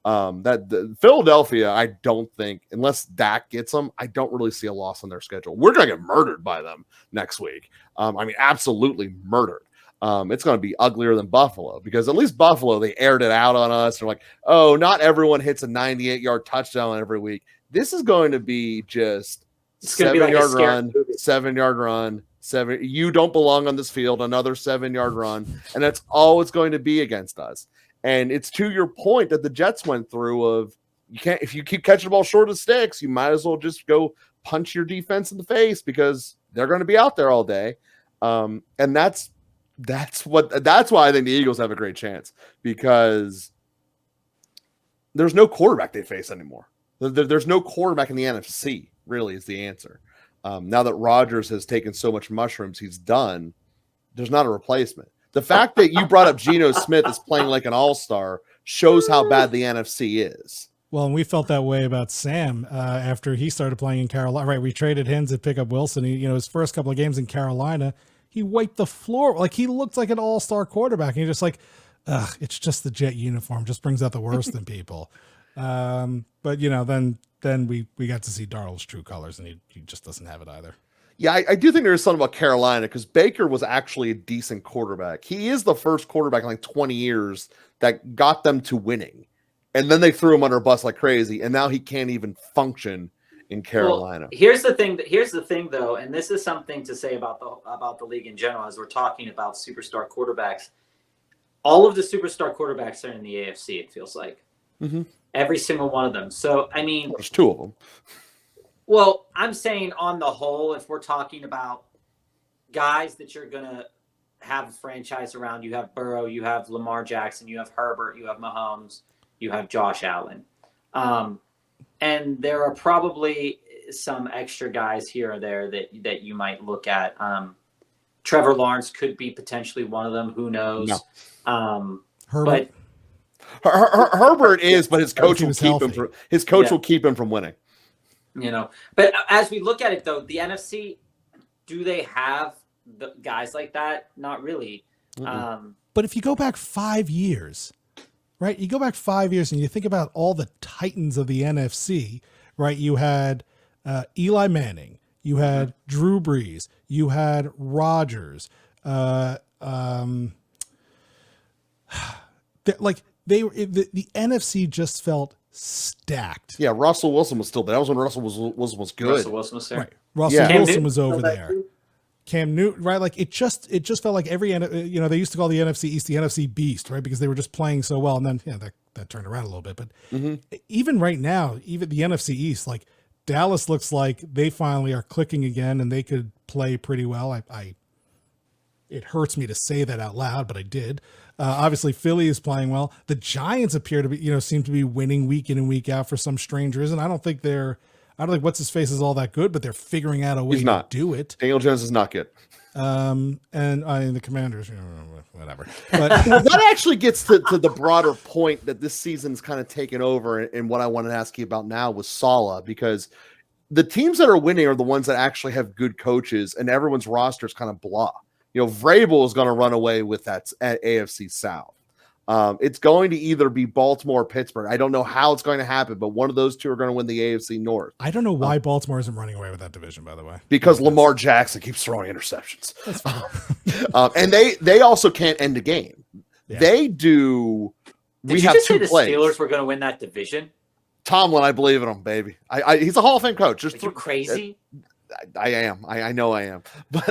Philadelphia, I don't think, unless Dak gets them, I don't really see a loss on their schedule. We're going to get murdered by them next week. Absolutely murdered. It's going to be uglier than Buffalo, because at least Buffalo, they aired it out on us. They're like, oh, not everyone hits a 98-yard touchdown every week. This is going to be just 7-yard run, 7-yard run, 7. You don't belong on this field. Another 7-yard run, and that's all it's going to be against us. And it's to your point that the Jets went through of if you keep catching the ball short of sticks, you might as well just go punch your defense in the face, because they're going to be out there all day. And that's why I think the Eagles have a great chance, because there's no quarterback they face anymore. There's no quarterback in the NFC, really, is the answer. Now that Rodgers has taken so much mushrooms, he's done. There's not a replacement. The fact that you brought up Geno Smith as playing like an all-star shows how bad the NFC is. Well, and we felt that way about Sam after he started playing in Carolina. Right, we traded him to pick up Wilson. His first couple of games in Carolina, he wiped the floor. Like, he looked like an all-star quarterback. And you're just like, it's just the Jet uniform. Just brings out the worst in people. But then we got to see Darnold's true colors, and he just doesn't have it either. Yeah, I do think there's something about Carolina, because Baker was actually a decent quarterback. He is the first quarterback in like 20 years that got them to winning. And then they threw him under a bus like crazy, and now he can't even function in Carolina. Well, here's the thing, though, and this is something to say about the league in general, as we're talking about superstar quarterbacks. All of the superstar quarterbacks are in the AFC, it feels like. Mm-hmm. Every single one of them. So, I mean, there's 2 of them. Well, I'm saying on the whole, if we're talking about guys that you're going to have a franchise around. You have Burrow, you have Lamar Jackson, you have Herbert, you have Mahomes, you have Josh Allen. And there are probably some extra guys here or there that you might look at. Trevor Lawrence could be potentially one of them. Who knows? No. Herbert. But Herbert is, but his coach will keep him from will keep him from winning. But as we look at it, though, the NFC, do they have the guys like that? Not really. But if you go back 5 years, right? You go back 5 years and you think about all the titans of the NFC, right? You had Eli Manning, you had Drew Brees, you had Rodgers. The NFC just felt stacked. Yeah, Russell Wilson was still there. That was when Russell Wilson was good. Russell Wilson was there. Right. Russell Wilson was over there. Cam Newton, right? Like it just felt like every, they used to call the NFC East the NFC Beast, right? Because they were just playing so well. And then, that turned around a little bit. But even right now, even the NFC East, like Dallas looks like they finally are clicking again and they could play pretty well. It hurts me to say that out loud, but I did. Obviously, Philly is playing well. The Giants appear to be, seem to be winning week in and week out for some strange reason. I don't think what's his face is all that good, but they're figuring out a way to do it. Daniel Jones is not good. And the Commanders, whatever. But that actually gets to the broader point that this season's kind of taken over. And what I wanted to ask you about now was Saleh, because the teams that are winning are the ones that actually have good coaches, and everyone's roster is kind of blah. Vrabel is going to run away with that at AFC South. It's going to either be Baltimore or Pittsburgh. I don't know how it's going to happen, but one of those two are going to win the AFC North. I don't know why Baltimore isn't running away with that division, by the way. Because Lamar Jackson keeps throwing interceptions. And they also can't end a game. Yeah. They do. Did you just say the Steelers were going to win that division? Tomlin, I believe in him, baby. He's a Hall of Fame coach. Are you crazy? I am. I know I am. But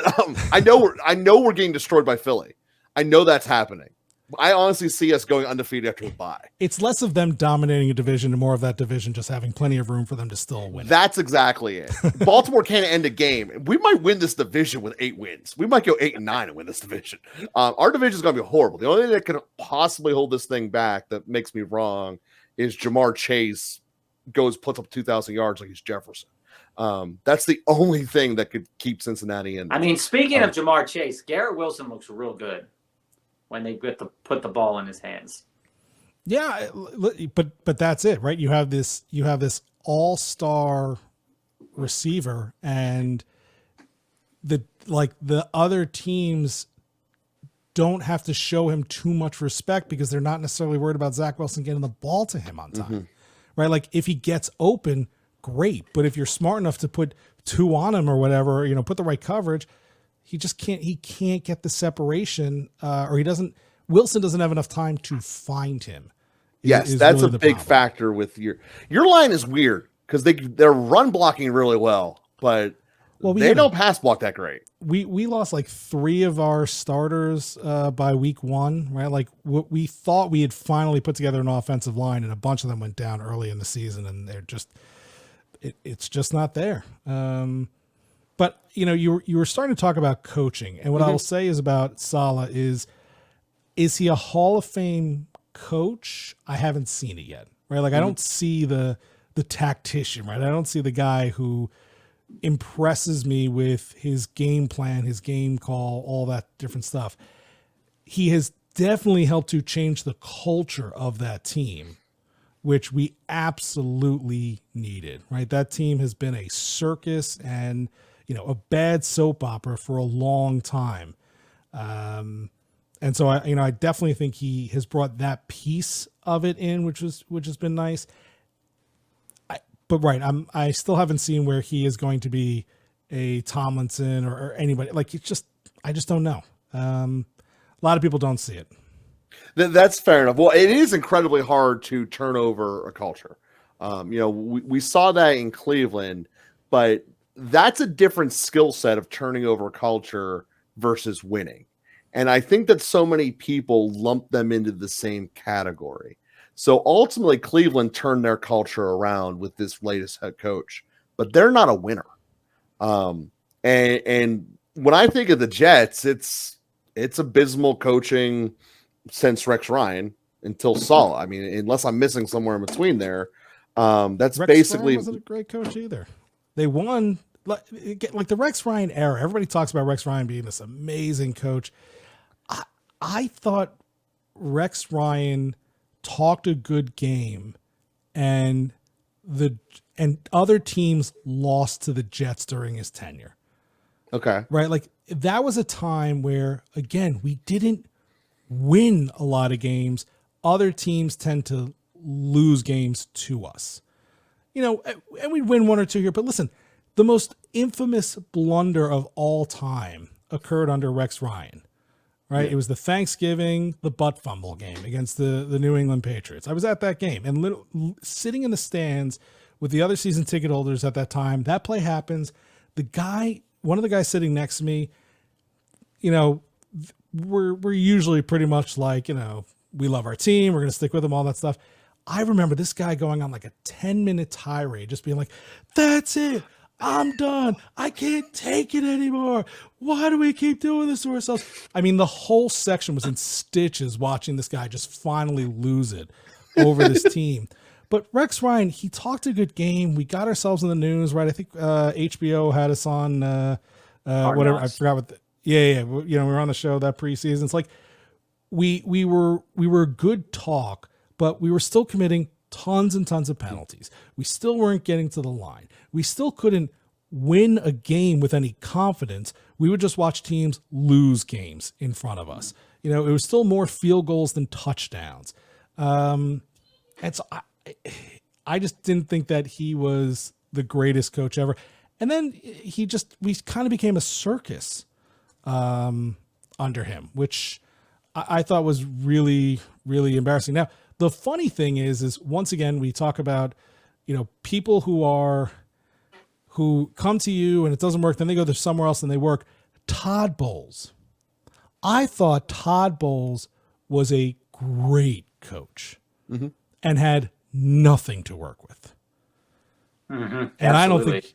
I know we're getting destroyed by Philly. I know that's happening. I honestly see us going undefeated after a bye. It's less of them dominating a division and more of that division just having plenty of room for them to still win. That's exactly it. Baltimore can't end a game. We might win this division with 8 wins. We might go 8-9 and win this division. Our division is going to be horrible. The only thing that can possibly hold this thing back that makes me wrong is Jamar Chase puts up 2,000 yards like he's Jefferson. That's the only thing that could keep Cincinnati in. I mean, speaking of Jamar Chase, Garrett Wilson looks real good when they get to put the ball in his hands. Yeah, but that's it, right? You have this all-star receiver, and the other teams don't have to show him too much respect because they're not necessarily worried about Zach Wilson getting the ball to him on time. Right? Like if he gets open, great. But if you're smart enough to put 2 on him or whatever, put the right coverage, he can't get the separation, or Wilson doesn't have enough time to find him. Yes, that's really a big factor with your line is weird because they're run blocking really well, but they don't pass block that great. We lost like 3 of our starters by week 1, right? Like we thought we had finally put together an offensive line, and a bunch of them went down early in the season, and they're just it's just not there. But you were starting to talk about coaching, and what I will say is about Saleh is he a Hall of Fame coach? I haven't seen it yet, right? Like I don't see the tactician, right? I don't see the guy who impresses me with his game plan, his game call, all that different stuff. He has definitely helped to change the culture of that team, which we absolutely needed, right? That team has been a circus and, a bad soap opera for a long time. And so I definitely think he has brought that piece of it in, which has been nice. But I still haven't seen where he is going to be a Tomlinson or anybody. Like I just don't know. A lot of people don't see it. That's fair enough. Well, it is incredibly hard to turn over a culture. We saw that in Cleveland, but that's a different skill set of turning over a culture versus winning. And I think that so many people lump them into the same category. So ultimately, Cleveland turned their culture around with this latest head coach, but they're not a winner. And when I think of the Jets, it's abysmal coaching since Rex Ryan until Saleh. I mean, unless I'm missing somewhere in between there. That's Rex basically Ryan wasn't a great coach either. They won like the Rex Ryan era. Everybody talks about Rex Ryan being this amazing coach. I thought Rex Ryan talked a good game, and other teams lost to the Jets during his tenure. okay. Right? Like that was a time where, again, we didn't win a lot of games. Other teams tend to lose games to us. And we'd win one or two here. But listen, the most infamous blunder of all time occurred under Rex Ryan. Right? Yeah. It was the Thanksgiving, the butt fumble game against the New England Patriots. I was at that game and sitting in the stands with the other season ticket holders at that time. That play happens. One of the guys sitting next to me, we're usually pretty much like, we love our team. We're going to stick with them, all that stuff. I remember this guy going on like a 10-minute tirade, just being like, that's it. I'm done. I can't take it anymore. Why do we keep doing this to ourselves? I mean, the whole section was in stitches watching this guy just finally lose it over this team. But Rex Ryan, he talked a good game. We got ourselves in the news, right? I think HBO had us on whatever. I forgot what. Yeah. We were on the show that preseason. It's like we were good talk, but we were still committing tons and tons of penalties. We still weren't getting to the line. We still couldn't win a game with any confidence. We would just watch teams lose games in front of us. It was still more field goals than touchdowns. And so I just didn't think that he was the greatest coach ever. And then we kind of became a circus under him, which I thought was really, really embarrassing. Now, the funny thing is once again, we talk about, people who come to you and it doesn't work, then they go to somewhere else and they work. Todd Bowles. I thought Todd Bowles was a great coach and had nothing to work with. Mm-hmm. And I don't think,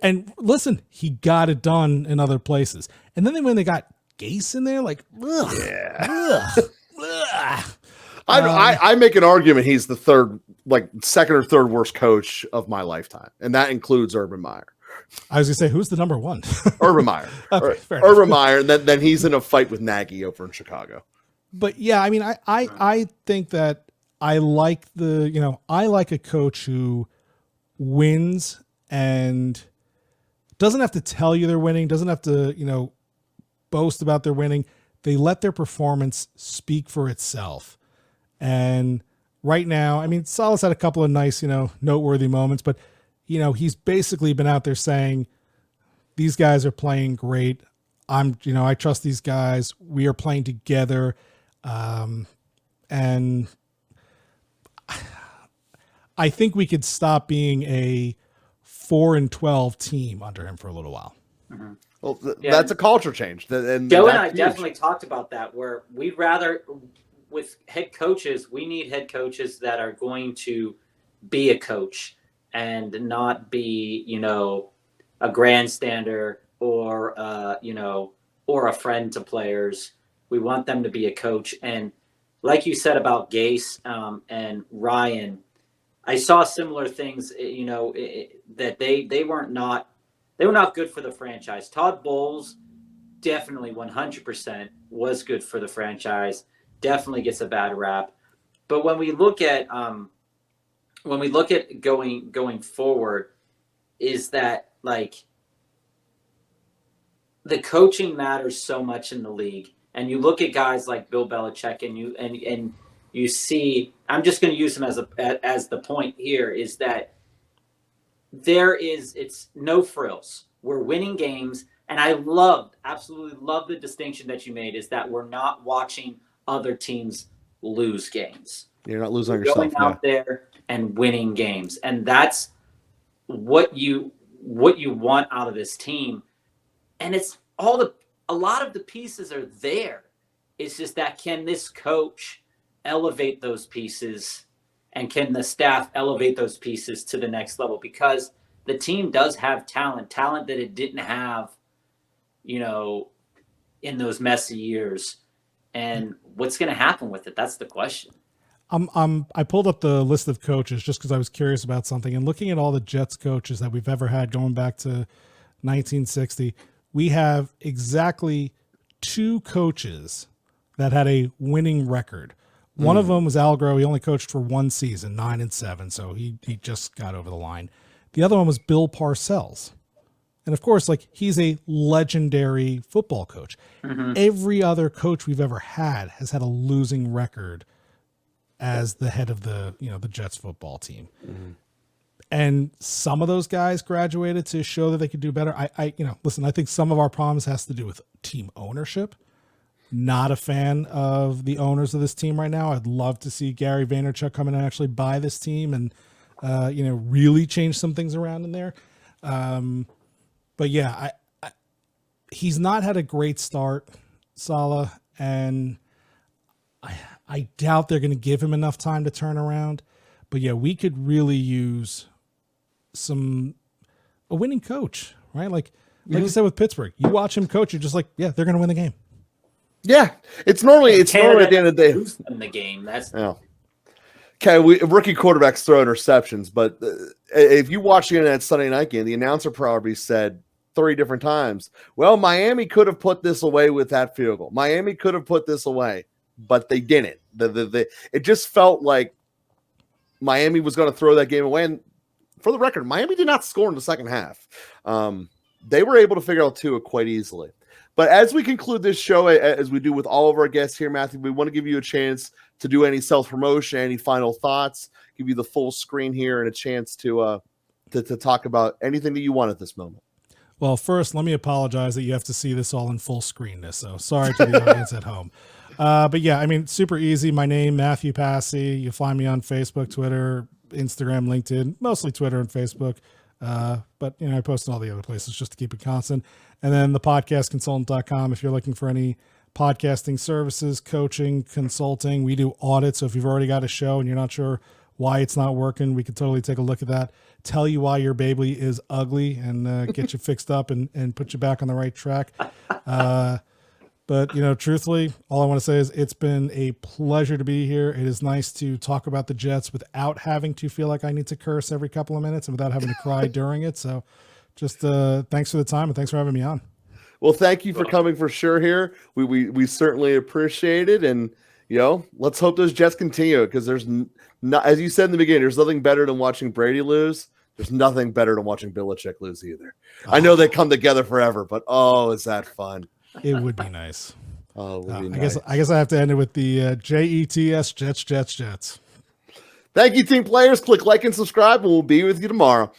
and listen, he got it done in other places. And then when they got Gase in there, like, ugh, Yeah. ugh. I make an argument he's the second or third worst coach of my lifetime, and that includes Urban Meyer. I was gonna say, who's the number one? Urban Meyer. Okay, Urban Meyer, and then he's in a fight with Nagy over in Chicago. But yeah, I mean, I think that I like I like a coach who wins and doesn't have to tell you they're winning, doesn't have to, boast about their winning. They let their performance speak for itself. And right now, I mean, Saleh's had a couple of nice, noteworthy moments, but, he's basically been out there saying, these guys are playing great. I trust these guys. We are playing together. And I think we could stop being a 4-12 team under him for a little while. Mm-hmm. Well, that's a culture change. Joe and I definitely talked about that, where we'd rather, with head coaches, we need head coaches that are going to be a coach and not be, a grandstander or, or a friend to players. We want them to be a coach. And like you said about Gase and Ryan, I saw similar things, that they were not good for the franchise. Todd Bowles definitely 100% was good for the franchise. Definitely gets a bad rap. But when we look at going forward, is that like the coaching matters so much in the league. And you look at guys like Bill Belichick, and you see, I'm just going to use him as the point here, is that it's no frills. We're winning games. And I absolutely love the distinction that you made, is that we're not watching other teams lose games. You're not losing on yourself. Going out there and winning games. And that's what you want out of this team. And it's a lot of the pieces are there. It's just that, can this coach elevate those pieces, and can the staff elevate those pieces to the next level? Because the team does have talent that it didn't have you know, in those messy years. And what's going to happen with it? That's the question. I pulled up the list of coaches just because I was curious about something, and looking at all the Jets coaches that we've ever had going back to 1960, we have exactly 2 coaches that had a winning record. One of them was Al Groh. He only coached for 1 season, 9-7, so he just got over the line. The other one was Bill Parcells. And of course, like, he's a legendary football coach. Every other coach we've ever had has had a losing record as the head of the Jets football team. And some of those guys graduated to show that they could do better. Listen, I think some of our problems has to do with team ownership. Not a fan of the owners of this team right now. I'd love to see Gary Vaynerchuk come in and actually buy this team and, really change some things around in there. But yeah, he's not had a great start, Saleh, and I doubt they're going to give him enough time to turn around. But yeah, we could really use a winning coach, right? Like you said with Pittsburgh, you watch him coach, you're just like, yeah, they're going to win the game. Yeah, it's normally at the end of the day. Lose them the game. That's okay. Rookie quarterbacks throw interceptions, but if you watch that Sunday night game, the announcer probably said 3 different times, well, Miami could have put this away with that field goal. Miami could have put this away, but they didn't. It just felt like Miami was going to throw that game away. And for the record, Miami did not score in the second half. They were able to figure out Tua quite easily. But as we conclude this show, as we do with all of our guests here, Matthew, we want to give you a chance to do any self-promotion, any final thoughts, give you the full screen here and a chance to talk about anything that you want at this moment. Well, first, let me apologize that you have to see this all in full screenness. So sorry to the audience at home. But yeah, I mean, super easy. My name, Matthew Passy. You find me on Facebook, Twitter, Instagram, LinkedIn, mostly Twitter and Facebook. But I post in all the other places just to keep it constant. And then the podcastconsultant.com if you're looking for any podcasting services, coaching, consulting. We do audits. So if you've already got a show and you're not sure why it's not working, we could totally take a look at that. Tell you why your baby is ugly and get you fixed up and put you back on the right track. But, truthfully, all I want to say is it's been a pleasure to be here. It is nice to talk about the Jets without having to feel like I need to curse every couple of minutes and without having to cry during it. So just thanks for the time and thanks for having me on. Well, thank you for coming for sure here. We certainly appreciate it. And, let's hope those Jets continue because there's not, as you said in the beginning, there's nothing better than watching Brady lose. There's nothing better than watching Belichick lose either. I know they come together forever, but is that fun? It would be nice. Oh, it would be nice. I guess I have to end it with the JETS Jets. Thank you, team players. Click like and subscribe, and we'll be with you tomorrow.